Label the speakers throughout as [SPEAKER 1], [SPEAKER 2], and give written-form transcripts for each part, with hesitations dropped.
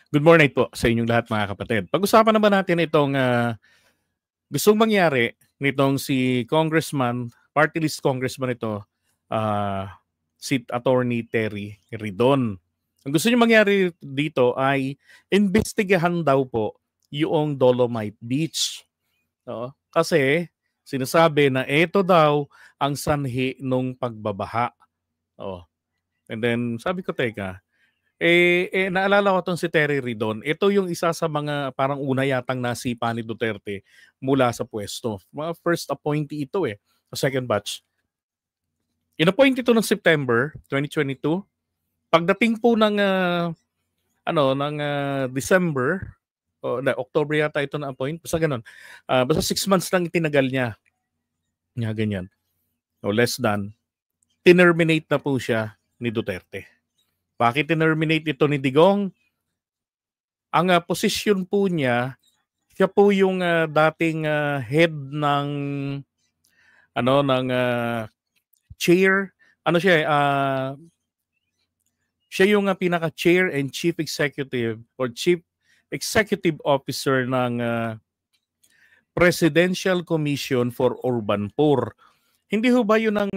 [SPEAKER 1] Good morning po sa inyong lahat mga kapatid. Pag-usapan naman natin itong gustong mangyari nitong si Congressman, party list congressman ito, si Attorney Terry Ridon. Ang gusto niya mangyari dito ay investigahan daw po yung Dolomite Beach. No? Kasi sinasabi na ito daw ang sanhi nung pagbabaha. Oh. And then sabi ko, teka, naalala ko tong si Terry Ridon. Ito yung isa sa mga parang una yatang nasipa ni Duterte mula sa pwesto. Mga first appointee ito sa second batch. In-appoint ito ng September 2022. Pagdating po ng December, October yata ito na-appoint. Basta ganun. Basta 6 months lang itinagal niya. Nga ganyan. O less than. Tinerminate na po siya ni Duterte. Bakit tinerminate ito ni Digong? Ang posisyon po niya, siya po yung dating head ng chair. Siya yung pinaka-chair and chief executive or chief executive officer ng Presidential Commission for Urban Poor. Hindi ho ba yun ang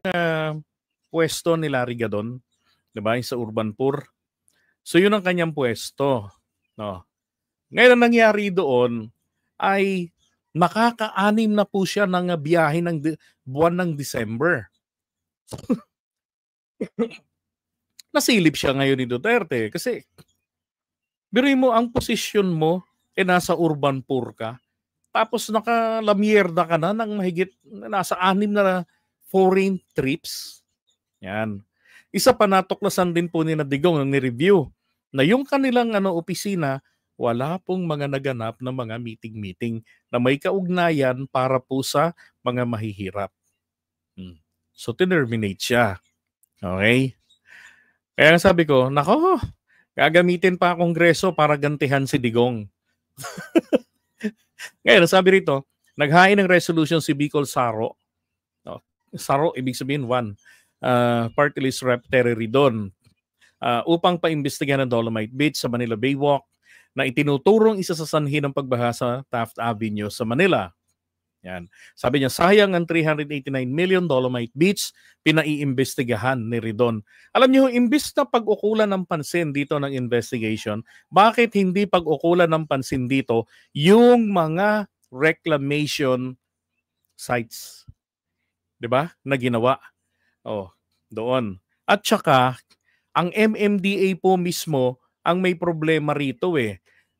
[SPEAKER 1] pwesto ni Larry Gadon? Diba? Sa Urban Poor. So yun ang kanyang pwesto. No. Ngayon ang nangyari doon ay makaka-6 na po siya ng biyahe ng buwan ng December. Nasilip siya ngayon ni Duterte kasi biruin mo ang posisyon mo nasa Urban Poor ka tapos nakalamierda ka na ng mahigit nasa 6 na foreign trips. Yan. Isa pa natuklasan din po ni Digong ang ni-review na yung kanilang opisina, wala pong mga naganap na mga meeting-meeting na may kaugnayan para po sa mga mahihirap. So, tinerminate siya. Okay? Kaya sabi ko, nako, gagamitin pa ang Kongreso para gantihan si Digong. Ngayon, sabi rito, naghain ng resolution si Bicol Saro. Saro, ibig sabihin, party list rep Terry Ridon upang paimbestigahan ng Dolomite Beach sa Manila Baywalk na itinuturong isa sa sanhi ng pagbaha sa Taft Avenue sa Manila. Yan. Sabi niya, sayang ang 389 million Dolomite Beach, pinaiimbestigahan ni Ridon. Alam niyo, imbis na pag-ukulan ng pansin dito ng investigation, bakit hindi pag-ukulan ng pansin dito yung mga reclamation sites? 'Di ba? Na ginawa. Doon. At saka, ang MMDA po mismo ang may problema rito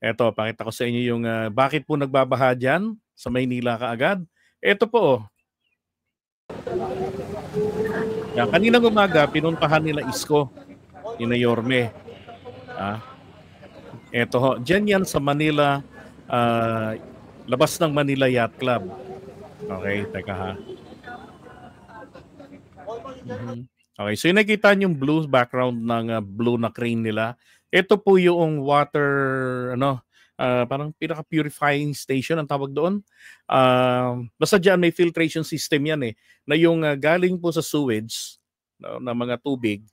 [SPEAKER 1] Eto, pakita ko sa inyo yung bakit po nagbabaha dyan sa Maynila kaagad. Eto po. Yan, kaninang umaga, pinuntahan nila Isko, ni Yorme. Eto dyan yan sa Manila, labas ng Manila Yacht Club. Okay, teka ha. Okay, so yung nakita yung blue background ng blue na crane nila. Ito po yung water, parang pinaka-purifying station ang tawag doon. Basta dyan may filtration system yan na yung galing po sa sewage na mga tubig,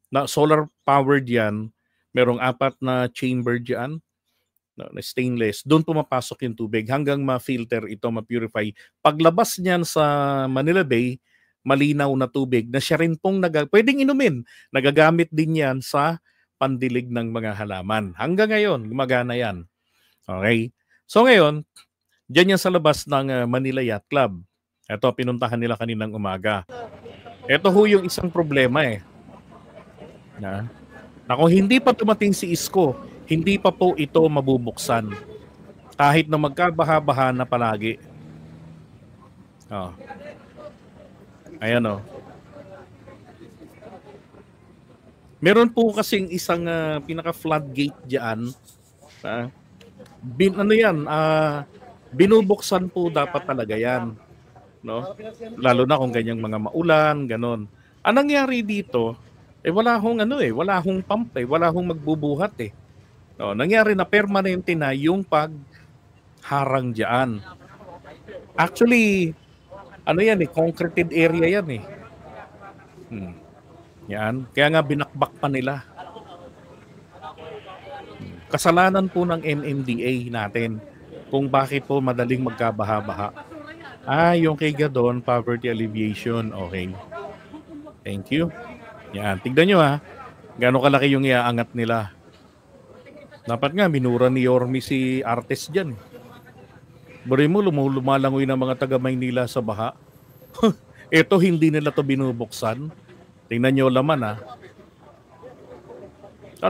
[SPEAKER 1] na solar powered yan, merong 4 na chamber dyan, na stainless. Doon pumapasok yung tubig hanggang ma-filter ito, ma-purify. Paglabas niyan sa Manila Bay, malinaw na tubig na siya rin pong pwedeng inumin. Nagagamit din yan sa pandilig ng mga halaman. Hanggang ngayon, gumagana yan. Okay? So ngayon, dyan yan sa labas ng Manila Yacht Club. Ito, pinuntahan nila kaninang umaga. Ito ho yung isang problema na kung hindi pa dumating si Isko, hindi pa po ito mabubuksan. Kahit na magkabaha-baha na palagi. Ayan meron po kasing isang pinaka-floodgate dyan. Binubuksan po dapat talaga yan. No? Lalo na kung ganyang mga maulan, ganon. Ang nangyari dito, wala hong pump wala hong magbubuhat No, nangyari na permanente na yung pagharang dyan. Actually, concreted area yan Yan. Kaya nga binakbak pa nila. Kasalanan po ng MMDA natin kung bakit po madaling magkabaha-baha. Yung kay Gadon, poverty alleviation. Okay. Thank you. Yan. Tignan nyo gano'ng kalaki yung iaangat nila. Dapat nga, minura ni Yorme si Artes dyan. Bari mo, lumalangoy ng mga taga Maynila sa baha. Ito, hindi nila to binubuksan. Tingnan nyo laman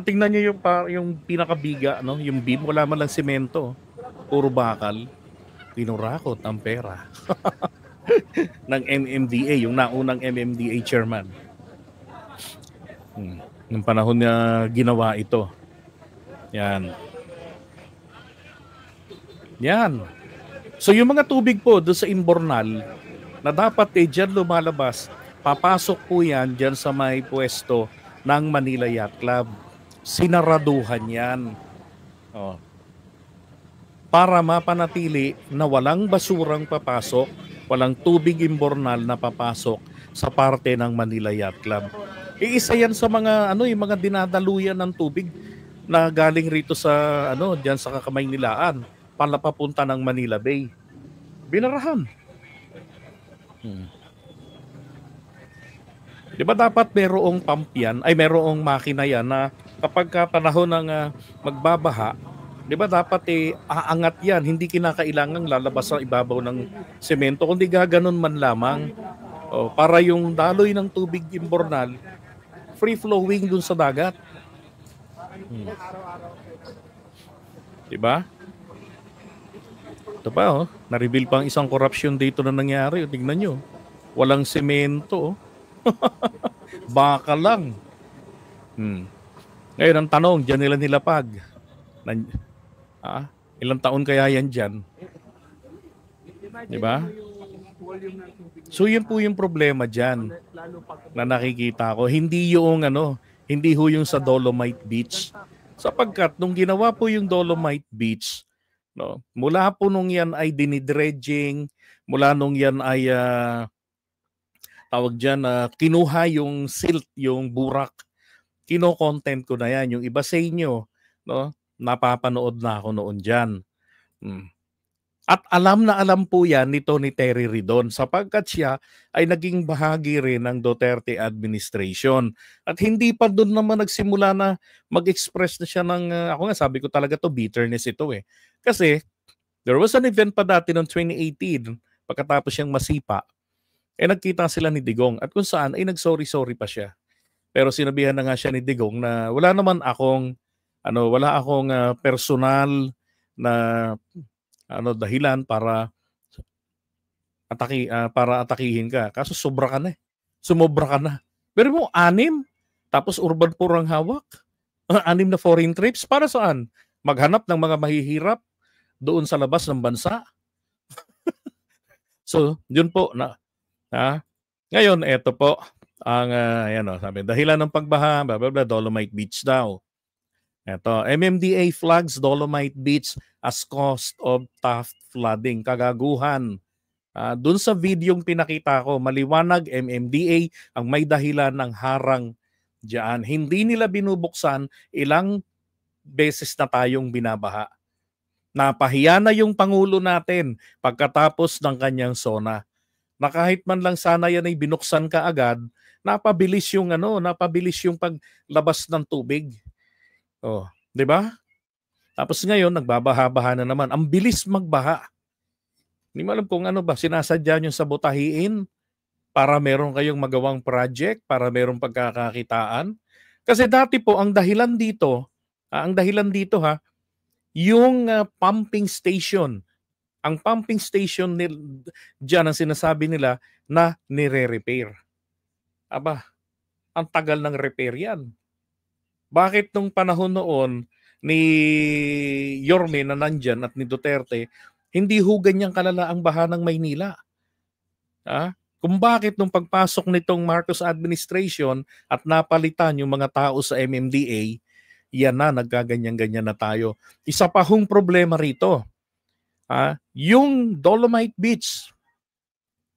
[SPEAKER 1] tingnan nyo yung pinakabiga, no? Yung beam, wala man lang semento. Puro bakal. Pinurakot ang pera. ng MMDA, yung naunang MMDA chairman. Nung panahon na ginawa ito. Yan. So yung mga tubig po doon sa Imbornal na dapat dyan lumalabas, papasok po yan dyan sa may pwesto ng Manila Yacht Club. Sinaraduhan yan. Para mapanatili na walang basurang papasok, walang tubig Imbornal na papasok sa parte ng Manila Yacht Club. Isa yan sa mga yung mga dinadaluyan ng tubig na galing rito sa diyan sa Kamaynilaan para papunta ng Manila Bay. Binarahan. Di ba dapat merong pump yan, merong makina yan na kapag panahon ng magbabaha, di ba dapat aangat yan, hindi kinakailangang lalabas sa ibabaw ng semento, kundi gaganon man lamang para yung daloy ng tubig Imbornal free flowing dun sa dagat. Di ba? Ito pa na-reveal pang isang corruption dito na nangyari. Tingnan nyo. Walang semento. Baka lang. Ngayon ang tanong, dyan nila nilapag. Ilang taon kaya yan dyan? Di ba? So yun po yung problema dyan na nakikita ko. Hindi yung hindi ho yung sa Dolomite Beach. Sapagkat nung ginawa po yung Dolomite Beach, mula po nung yan ay dinidredging, mula nung yan ay tawag dyan, kinuha yung silt, yung burak, kino-content ko na yan. Yung iba sa inyo, napapanood na ako noon dyan. At alam na alam po yan ni Terry Ridon sapagkat siya ay naging bahagi rin ng Duterte administration. At hindi pa doon naman nagsimula na mag-express na siya ng, ako nga sabi ko talaga to bitterness ito Kasi there was an event pa dati noong 2018 pagkatapos siyang masipa, nagkita sila ni Digong at kung saan ay nag-sorry-sorry pa siya. Pero sinabihan na nga siya ni Digong na wala naman akong, wala akong personal na dahilan para atakihin ka. Kaso sobra ka na Sumobra ka na. Pero mo, 6, tapos urban poor ang hawak. 6 na foreign trips. Para saan? Maghanap ng mga mahihirap doon sa labas ng bansa. So, yun po. Ngayon, eto po. Ang, sabi, dahilan ng pagbaha, blah, blah, blah, Dolomite Beach daw. Ito, MMDA flags Dolomite Beach as cause of tough flooding. Kagaguhan. Doon sa videong pinakita ko, maliwanag MMDA ang may dahilan ng harang diyan. Hindi nila binubuksan, ilang beses na tayong binabaha. Napahiya na yung Pangulo natin pagkatapos ng kanyang SONA. Na kahit man lang sana yan ay binuksan ka agad, napabilis yung paglabas ng tubig. 'Di ba? Tapos ngayon nagbabaha-baha na naman. Ang bilis magbaha. Hindi mo alam kung sinasadya niyo sabotahiin para meron kayong magawang project, para merong pagkakakitaan. Kasi dati po ang dahilan dito, yung pumping station. Ang pumping station diyan ang sinasabi nila na nire-repair. Aba, ang tagal ng repair yan. Bakit nung panahon noon ni Yorme na nandyan at ni Duterte, hindi ho ganyang kalala ang baha ng Maynila? Kung bakit nung pagpasok nitong Marcos administration at napalitan yung mga tao sa MMDA, yan na, nagkaganyan-ganyan na tayo. Isa pa hong problema rito. Yung Dolomite Beach,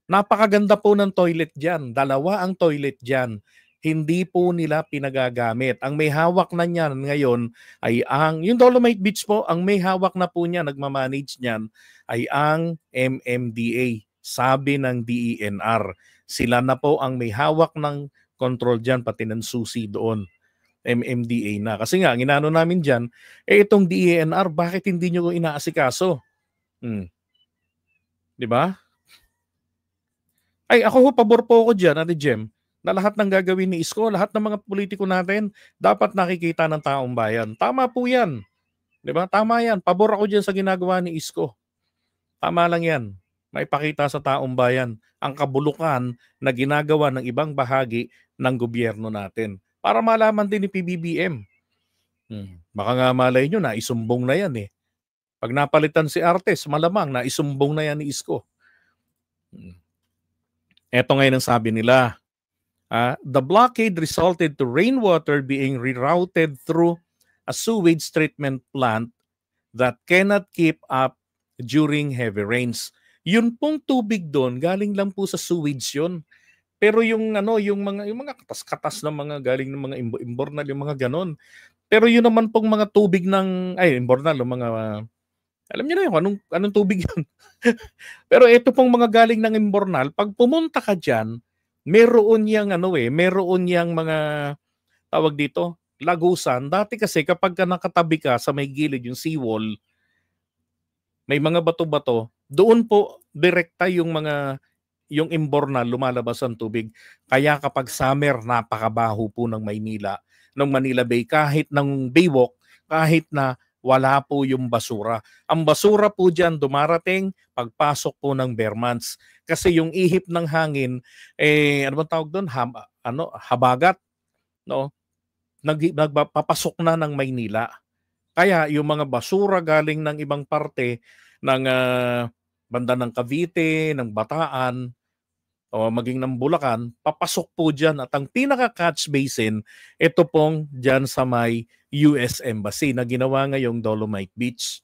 [SPEAKER 1] napakaganda po ng toilet dyan. 2 ang toilet dyan. hindi po nila pinagagamit. Ang may hawak na niyan ngayon ay yung Dolomite Beach po, ang may hawak na po niya, nagmamanage niyan, ay ang MMDA, sabi ng DENR. Sila na po ang may hawak ng control dyan, pati ng susi doon. MMDA na. Kasi nga, ginano namin dyan, itong DENR, bakit hindi nyo inaasikaso? Di ba? Ay, ako ho, pabor po ako dyan, Ate Jem, na lahat ng gagawin ni Isko, lahat ng mga politiko natin, dapat nakikita ng taong bayan. Tama po yan. Di ba? Tama yan. Pabor ako dyan sa ginagawa ni Isko. Tama lang yan. Maipakita sa taong bayan ang kabulukan na ginagawa ng ibang bahagi ng gobyerno natin. Para malaman din ni PBBM. Baka nga malay nyo na isumbong na yan eh. Pag napalitan si Artes, malamang na isumbong na yan ni Isko. Eto ngayon ang sabi nila. The blockade resulted to rainwater being rerouted through a sewage treatment plant that cannot keep up during heavy rains. Yun pong tubig doon, galing lang po sa sewage yun. Pero yung mga katas-katas na mga galing ng mga imbornal, yung mga ganon. Pero yun naman pong mga tubig ng imbornal, yung mga alam niyo na yun, anong tubig yun. Pero ito pong mga galing ng imbornal, pag pumunta ka diyan, meron yang mga tawag dito, lagusan. Dati kasi kapag nakatabi ka sa may gilid yung seawall, may mga bato-bato, doon po direkta yung imbornal lumalabas ang tubig. Kaya kapag summer, napakabaho po ng Maynila, ng Manila Bay, kahit ng Baywalk, kahit na wala po yung basura. Ang basura po dyan dumarating pagpasok po ng bare months. Kasi yung ihip ng hangin, ano bang tawag doon? Habagat. No? Nagpapasok na ng Maynila. Kaya yung mga basura galing ng ibang parte ng banda ng Cavite, ng Bataan, o maging ng Bulacan, papasok po dyan. At ang pinaka-catch basin, ito pong dyan sa may US Embassy na ginawa ngayong Dolomite Beach.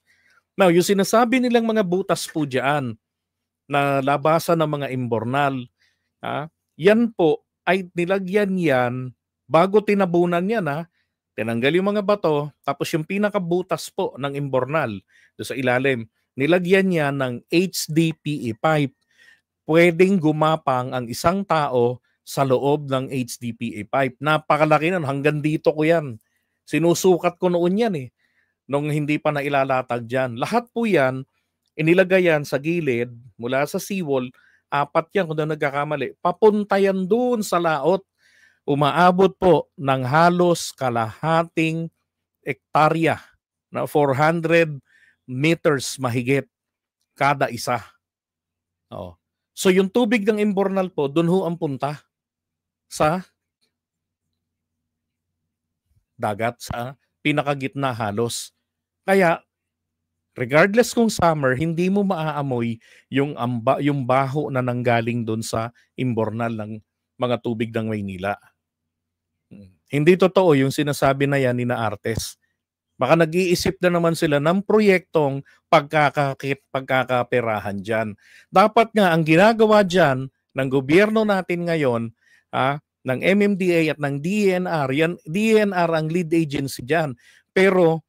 [SPEAKER 1] Now, yung sinasabi nilang mga butas po dyan na labasan ng mga imbornal, yan po ay nilagyan yan bago tinabunan yan. Tinanggal yung mga bato, tapos yung pinakabutas po ng imbornal doon sa ilalim, nilagyan niya ng HDPE pipe. Pwedeng gumapang ang isang tao sa loob ng HDPE pipe. Napakalaki nun, hanggang dito ko yan. Sinusukat ko noon yan nung hindi pa nailalatag dyan. Lahat po yan, inilagay yan sa gilid, mula sa seawall, 4 yan kung na nagkakamali. Papunta yan doon sa laot. Umaabot po ng halos kalahating ektarya na 400 meters mahigit kada isa. So yung tubig ng imbornal po, doon ho ang punta sa dagat, sa pinakagitna halos. Kaya regardless kung summer, hindi mo maaamoy yung baho na nanggaling doon sa imbornal ng mga tubig ng Maynila. Hindi totoo yung sinasabi na yan ni na Artes. Baka nag-iisip na naman sila ng proyektong pagkakaperahan dyan. Dapat nga ang ginagawa dyan ng gobyerno natin ngayon, ng MMDA at ng DENR, DENR ang lead agency dyan. Pero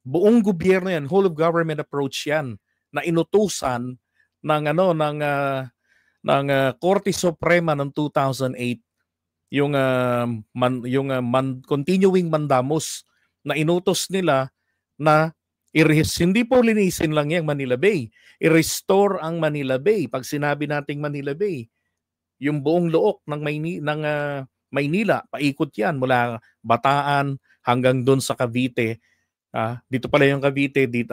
[SPEAKER 1] buong gobyerno yan, whole of government approach yan, na inutusan ng Korte Suprema noong 2008, yung continuing mandamus na inutos nila na hindi po linisin lang yung Manila Bay, i-restore ang Manila Bay. Pag sinabi nating Manila Bay, yung buong look ng Maynila, paikot yan mula Bataan hanggang doon sa Cavite. Dito pala yung Cavite, dito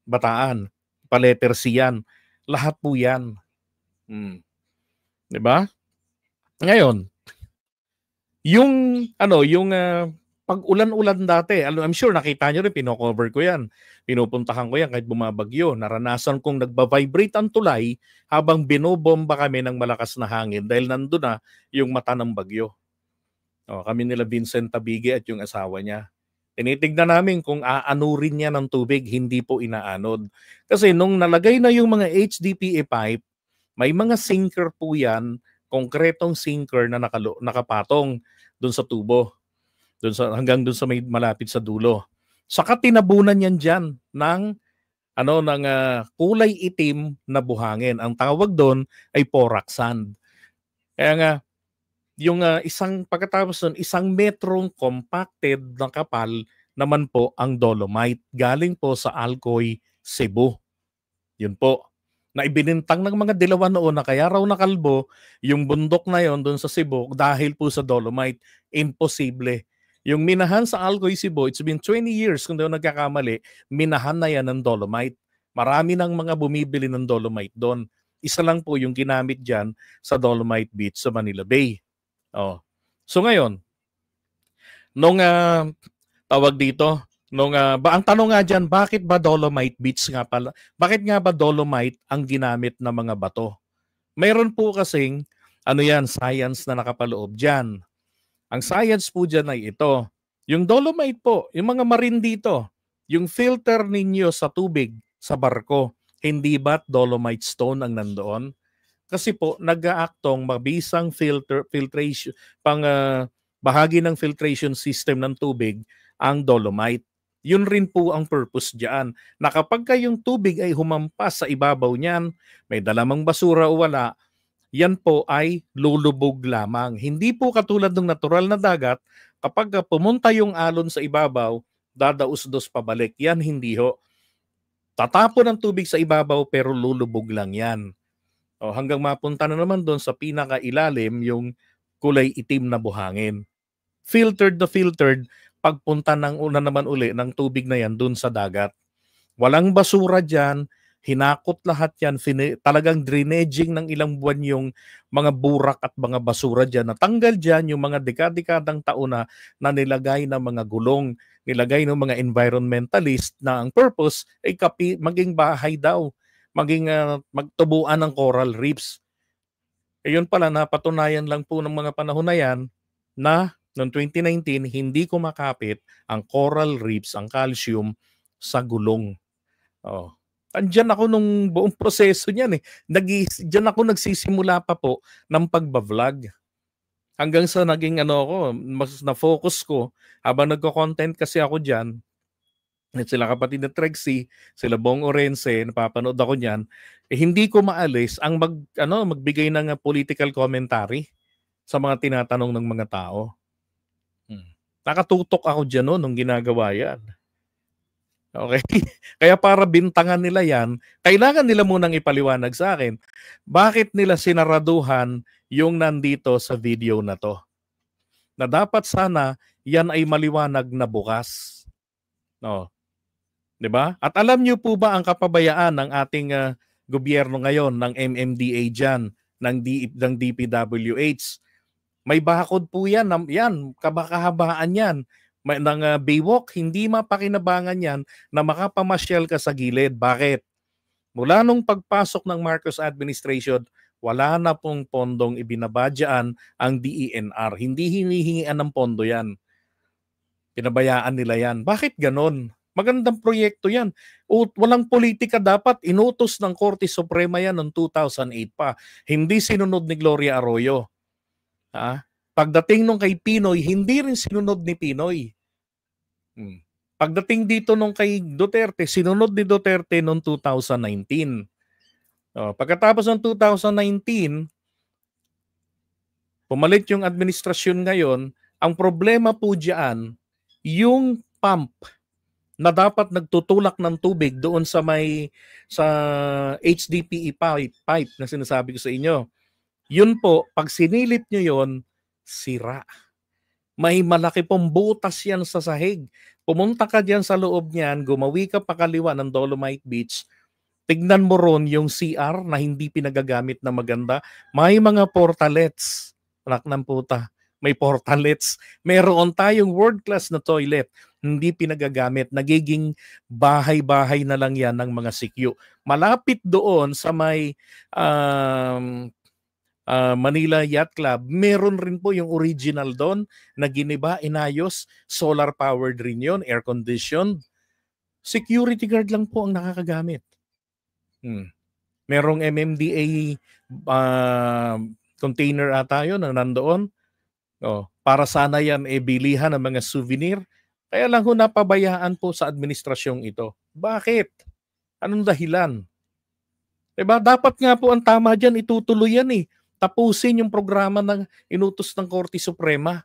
[SPEAKER 1] Bataan, Paleter yan. Lahat po yan. 'Di ba? Ngayon, yung pag ulan-ulan dati, I'm sure nakita nyo rin, pino-cover ko yan. Pinupuntahan ko yan kahit bumabagyo. Naranasan kong nagba-vibrate ang tulay habang binobomba kami ng malakas na hangin dahil nandun na yung mata ng bagyo. Kami nila Vincent Tabige at yung asawa niya. Tinitignan namin kung aanurin niya ng tubig, hindi po inaanod. Kasi nung nalagay na yung mga HDPE pipe, May mga sinker po yan, konkretong sinker na nakapatong doon sa tubo, hanggang doon sa may malapit sa dulo. Saka tinabunan yan dyan ng kulay itim na buhangin. Ang tawag doon ay porax sand. Kaya nga, yung pagkatapos nun, 1 metrong compacted na kapal naman po ang dolomite. Galing po sa Alcoy, Cebu. Yun po. Na ibinintang ng mga Dilawan noon na kaya raw nakalbo yung bundok na yon doon sa Cebu dahil po sa dolomite. Imposible. Yung minahan sa Alcoy, Cebu, it's been 20 years kung daw nagkakamali, minahan na yan ng dolomite. Marami ng mga bumibili ng dolomite doon. Isa lang po yung ginamit dyan sa Dolomite Beach sa Manila Bay. Oh. So ngayon, nung tawag dito, ang tanong nga dyan, bakit ba Dolomite Beach nga pala? Bakit nga ba Dolomite ang ginamit na mga bato? Mayroon po kasing, science na nakapaloob dyan. Ang science po dyan ay ito. Yung Dolomite po, yung mga marine dito, yung filter ninyo sa tubig, sa barko, hindi ba't Dolomite stone ang nandoon? Kasi po, nag-aaktong mabisang filtration, bahagi ng filtration system ng tubig, ang dolomite. Yun rin po ang purpose diyan. Na kapag yung tubig ay humampas sa ibabaw niyan, may dalamang basura o wala, yan po ay lulubog lamang. Hindi po katulad ng natural na dagat, kapag pumunta yung alon sa ibabaw, dadaus-dos pabalik. Yan hindi ho. Tatapon ang tubig sa ibabaw pero lulubog lang yan. Hanggang mapunta na naman doon sa pinakailalim yung kulay itim na buhangin. Filtered na filtered, pagpunta ng una naman uli ng tubig na yan doon sa dagat. Walang basura dyan, hinakot lahat yan, talagang drenaging ng ilang buwan yung mga burak at mga basura dyan. Natanggal dyan yung mga dekadang taon na nilagay ng mga gulong, nilagay ng mga environmentalist na ang purpose ay maging bahay daw, maging magtubuan ng coral reefs. Yun pala, napatunayan lang po ng mga panahon na yan na noong 2019, hindi kumakapit ang coral reefs, ang calcium, sa gulong. Andiyan ako nung buong proseso niyan eh. Diyan ako nagsisimula pa po ng pagbablog. Hanggang sa naging mas na-focus ko habang nagko-content kasi ako diyan. At sila kapatid na Trexie, sila Bong Orense, napapanood ako niyan, hindi ko maalis ang magbigay ng political commentary sa mga tinatanong ng mga tao. Nakatutok ako diyan nung ginagawa yan. Okay? Kaya para bintangan nila yan, kailangan nila munang ipaliwanag sa akin, bakit nila sinaraduhan yung nandito sa video na to? Na dapat sana yan ay maliwanag na bukas. No. 'Di ba? At alam niyo po ba ang kapabayaan ng ating gobyerno ngayon, ng MMDA diyan, ng DPWH? May bakod po yan, kabakahabaan yan. Ng Baywalk, hindi mapakinabangan yan na makapamasyal ka sa gilid. Bakit? Mula nung pagpasok ng Marcos administration, wala na pong pondong ibinabadyaan ang DENR. Hindi hinihingian ng pondo yan. Pinabayaan nila yan. Bakit ganon? Magandang proyekto yan. Walang politika dapat. Inutos ng Korte Suprema yan noong 2008 pa. Hindi sinunod ni Gloria Arroyo. Pagdating nung kay Pinoy, hindi rin sinunod ni Pinoy. Pagdating dito nung kay Duterte, sinunod ni Duterte noong 2019. Pagkatapos ng 2019, pumalit yung administrasyon ngayon. Ang problema po diyan, yung pump na dapat nagtutulak ng tubig doon sa HDPE pipe na sinasabi ko sa inyo. Yun po, pag sinilip nyo yon, sira. May malaki pong butas yan sa sahig. Pumunta ka dyan sa loob niyan, gumawi ka pakaliwa ng Dolomite Beach, tignan mo ron yung CR na hindi pinagagamit na maganda. May mga portalets. Anak ng puta. May portalets. Meron tayong world-class na toilet. Hindi pinagagamit. Nagiging bahay-bahay na lang yan ng mga sikyo. Malapit doon sa may Manila Yacht Club, meron rin po yung original doon na giniba, inayos, solar-powered rin yun, air-conditioned. Security guard lang po ang nakakagamit. Merong MMDA container ata yun na nandoon. Para sana yan bilihan ng mga souvenir. Kaya lang ho napabayaan po sa administrasyong ito. Bakit? Anong dahilan? Diba? Dapat nga po ang tama dyan, itutuloy yan eh. Tapusin yung programa ng inutos ng Korte Suprema.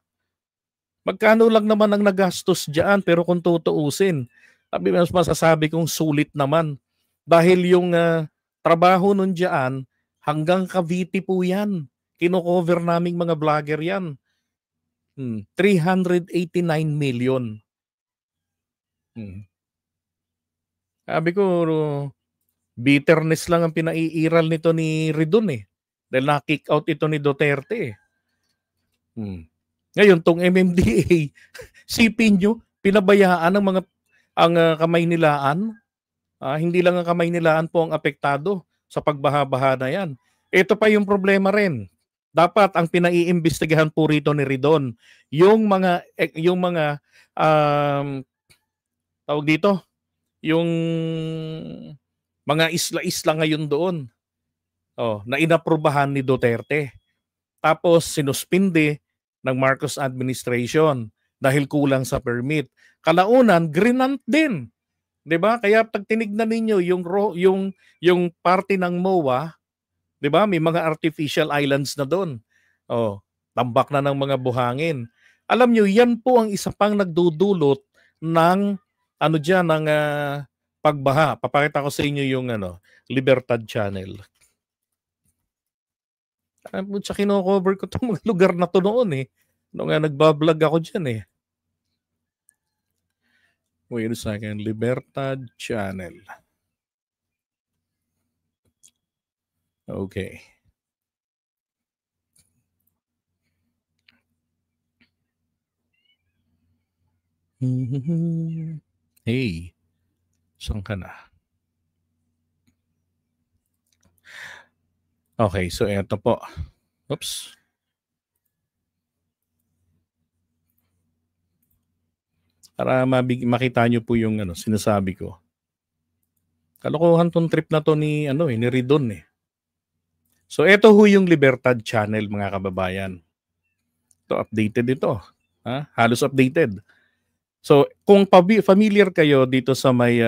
[SPEAKER 1] Magkano lang naman ang nagastos dyan, pero kung tutuusin, mas masasabi kong sulit naman. Dahil yung trabaho nun dyan, hanggang Cavite po yan. Kino-cover naming mga vlogger yan. 389 million. Sabi ko, bitterness lang ang pinaiiral nito ni Ridon eh. Dahil na-kick out ito ni Duterte eh. Ngayon, tong MMDA, sipin nyo, pinabayaan ng mga ang kamay nilaan. Hindi lang ang kamay nilaan po ang apektado sa pagbaha-baha na yan. Ito pa yung problema rin. Dapat ang pinaiimbestigahan po rito ni Ridon, yung mga tawag dito, yung mga isla-isla ngayon doon. Na inaprubahan ni Duterte. Tapos sinuspinde ng Marcos administration dahil kulang sa permit. Kalaunan, grinant din. 'Di ba? Kaya pag tinignan ninyo yung parte ng MOA, 'di ba? May mga artificial islands na doon. Tambak na ng mga buhangin. Alam niyo, yan po ang isa pang nagdudulot ng ng pagbaha. Papakita ko sa inyo yung Libertad Channel. Sa kino-cover ko itong mga lugar na to noon eh. Noong nagbablog ako dyan eh. Wait a second. Libertad Channel. Okay. Hey. Saan ka na? Okay, so eto po. Oops. Para makita nyo po yung sinasabi ko. Kalokohan tong trip na to ni Ridon eh. So eto ho yung Libertad Channel, mga kababayan. Ito, updated ito. Halos updated. So kung familiar kayo dito sa may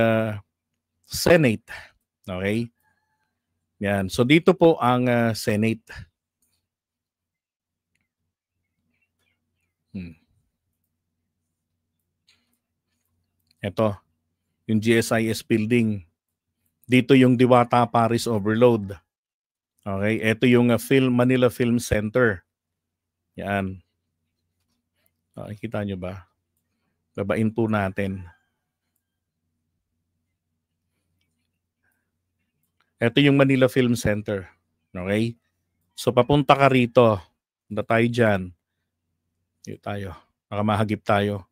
[SPEAKER 1] Senate, okay? Yan. So dito po ang Senate. Ito, yung GSIS building. Dito yung Diwata Paris Overload. Okay, ito yung Manila Film Center. Yan. Kita nyo ba? Babain po natin. Ito yung Manila Film Center. Okay? So papunta ka rito. Punta tayo dyan. Dito tayo. Makamahagip tayo.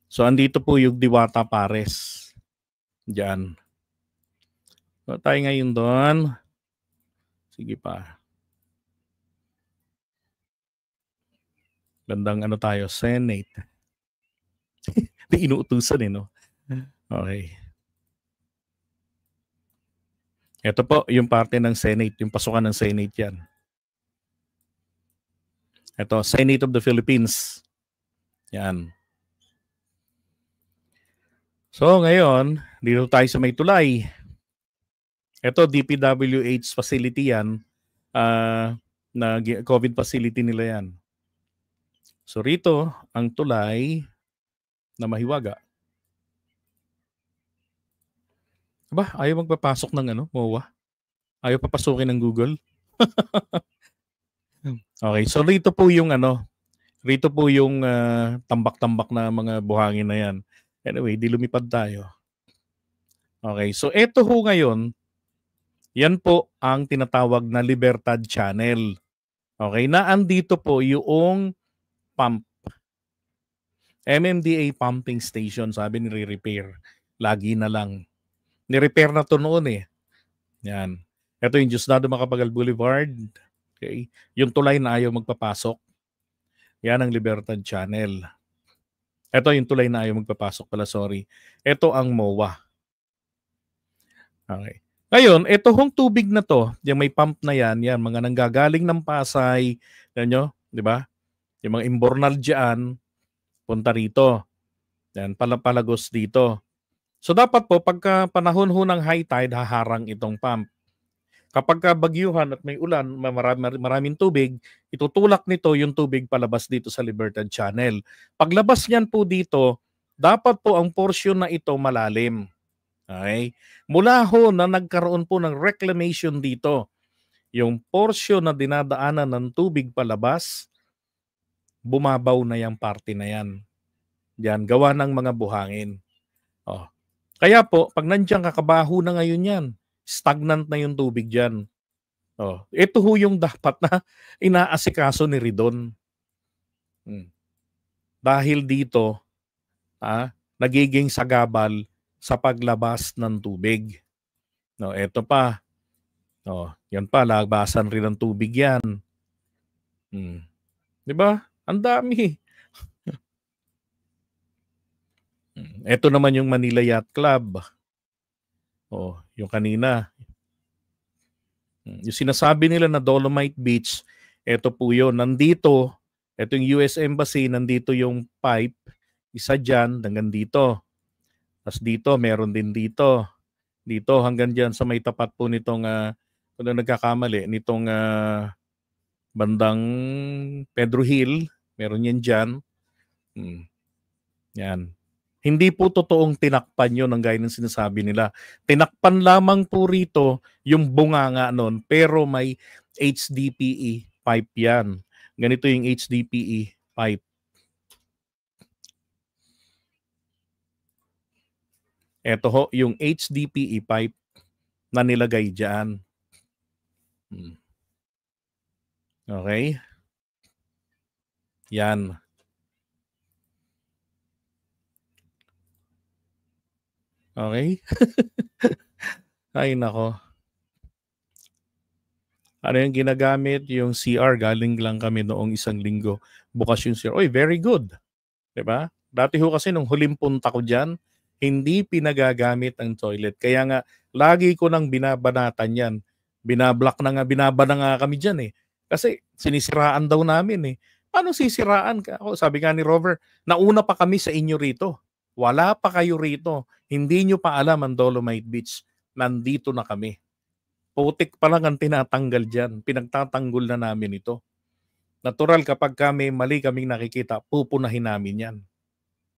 [SPEAKER 1] So andito po yung Diwata Pares. Diyan. So tayo ngayon doon. Sige pa. Bandang tayo? Senate. Di inuutusan no? Okay. Ito po yung parte ng Senate. Yung pasukan ng Senate yan. Ito, Senate of the Philippines. Yan. So ngayon, dito tayo sa may tulay. Ito, DPWH facility yan. Na COVID facility nila yan. So rito, ang tulay na mahiwaga. Aba, ayaw magpapasok ng MOA? Ayaw papasukin ng Google? Okay, so rito po yung tambak-tambak na mga buhangin na yan. Anyway, di lumipad tayo. Okay, so eto ho ngayon, yan po ang tinatawag na Libertad Channel. Okay, na andito po yung pump. MMDA pumping station, sabi nire-repair. Lagi na lang. Ni-repair na to noon eh. Yan. Ito yung Diosdado Macapagal Boulevard. Okay. Yung tulay na ayaw magpapasok. Yan ang Libertad Channel. Ito yung tulay na ayaw magpapasok pala, sorry. Ito ang MOA. Okay. Ngayon, ito hong tubig na 'to, yung may pump na 'yan, mga nanggagaling ng Pasay, tignan niyo, 'di ba? Yung mga imbornal diyan, punta rito. 'Yan, palagos dito. So dapat po pagka panahon ho ng high tide, haharang itong pump. Kapagka bagyuhan at may ulan, maraming tubig, itutulak nito yung tubig palabas dito sa Libertad Channel. Paglabas niyan po dito, dapat po ang portion na ito malalim. Okay? Mula ho na nagkaroon po ng reclamation dito, yung portion na dinadaanan ng tubig palabas, bumabaw na yung parte na yan. Yan, gawa ng mga buhangin. Oh. Kaya po, pag nandiyan kakabaho na ngayon yan, stagnant na yung tubig dyan. Oh. Ito ho yung dapat na inaasikaso ni Ridon. Dahil dito, nagiging sagabal sa paglabas ng tubig. No, ito pa. Oh, yan pa, labasan rin ng tubig yan. 'Di ba? Ang dami. Ito naman yung Manila Yacht Club. Oh, yung kanina. Yung sinasabi nila na Dolomite Beach, ito po yun. Nandito, ito yung US Embassy, nandito yung pipe. Isa dyan, hanggang dito. Tapos dito, meron din dito. Dito, hanggang dyan sa may tapat po nitong, kung nagkakamali, nitong bandang Pedro Hill. Meron yan dyan. Yan. Hindi po totoong tinakpan yun ang gaya ng sinasabi nila. Tinakpan lamang po rito yung bunganga nun, pero may HDPE pipe yan. Ganito yung HDPE pipe. Ito ho, yung HDPE pipe na nilagay dyan. Okay? Yan. Okay? Ay, nako. Ano yung ginagamit? Yung CR. Galing lang kami noong isang linggo. Bukas yung CR. Oy, very good. Diba? Dati ho kasi nung huling punta ko dyan, hindi pinagagamit ang toilet. Kaya nga, lagi ko nang binabanatan yan. Binaba na nga kami dyan eh. Kasi sinisiraan daw namin eh. Paano sisiraan? Sabi nga ni Rover, nauna pa kami sa inyo rito. Wala pa kayo rito. Hindi nyo pa alam ang Dolomite Beach. Nandito na kami. Putik pa lang ang tinatanggal dyan. Pinagtatanggol na namin ito. Natural kapag kami mali kaming nakikita, pupunahin namin yan.